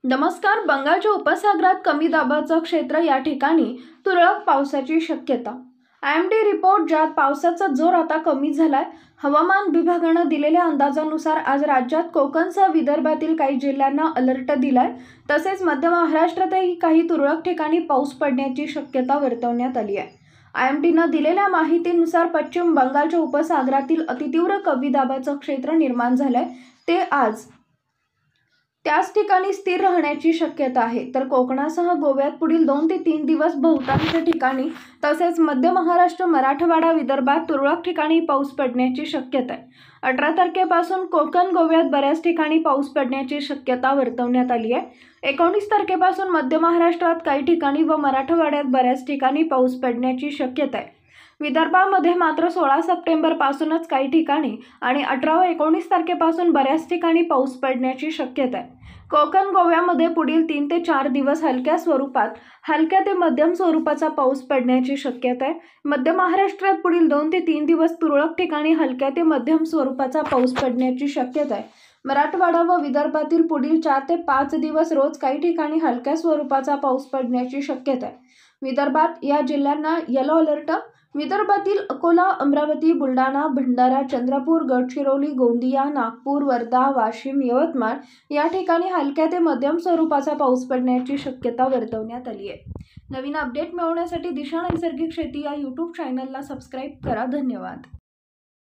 नमस्कार. बंगालच्या उपसागरात कमी दाबाचं क्षेत्र या ठिकाणी तुरळक पावसाची शक्यता. IMD रिपोर्ट ज्यात पावसाचा जोर आता कमी झालाय. हवामान विभागानं दिलेल्या अंदाजानुसार आज राज्यात कोकणसह विदर्भातील काही जिल्ह्यांना अलर्ट दिलाय. तसेच मध्य महाराष्ट्रातही काही तुरळक ठिकाणी पाऊस पडण्याची शक्यता वर्तवण्यात आली आहे. IMDनं दिलेल्या माहितीनुसार पश्चिम बंगालच्या उपसागरातील अतितीव्र कमी दाबाचं क्षेत्र निर्माण झालंय. ते आज त्याच ठिकाणी स्थिर राहण्याची शक्यता आहे. तर कोकणासह गोव्यात पुढील 2 ते 3 दिवस बहुतांश ठिकाणी तसेच मध्य महाराष्ट्र, मराठवाडा, विदर्भात तुरळक ठिकाणी पाऊस पडण्याची शक्यता आहे. 18 तारखेपासून कोकण, गोव्यात बऱ्याच ठिकाणी पाऊस पडण्याची शक्यता वर्तवण्यात आली आहे. 19 तारखेपासून मध्य महाराष्ट्रात काही ठिकाणी व मराठवाड्यात बऱ्याच ठिकाणी पाऊस पडण्याची शक्यता आहे. विदर्भामध्ये मात्र 16 सप्टेंबरपासूनच काही ठिकाणी आणि 18 व 19 तारखेपासून बऱ्याच ठिकाणी पाऊस पडण्याची शक्यता आहे. कोकण, गोव्यामध्ये पुढील 3 ते 4 दिवस हलक्या ते मध्यम स्वरूपाचा पाऊस पडण्याची शक्यता आहे. मध्य महाराष्ट्रात पुढील 2 ते 3 दिवस तुरळक ठिकाणी हलक्या ते मध्यम स्वरूपाचा पाऊस पडण्याची शक्यता आहे. मराठवाडा व विदर्भातील पुढील 4 ते 5 दिवस रोज काही ठिकाणी हलक्या स्वरूपाचा पाऊस पडण्याची शक्यता आहे. विदर्भात या जिल्ह्यांना येलो अलर्ट. विदर्भातील अकोला, अमरावती, बुलढाणा, भंडारा, चंद्रपूर, गडचिरोली, गोंदिया, नागपूर, वर्धा, वाशिम, यवतमाळ या ठिकाणी हलक्या ते मध्यम स्वरूपाचा पाऊस पडण्याची शक्यता वर्तवण्यात आली आहे. नवीन अपडेट मिळवण्यासाठी दिशा नैसर्गिक शेती या YouTube चॅनलला सबस्क्राईब करा. धन्यवाद.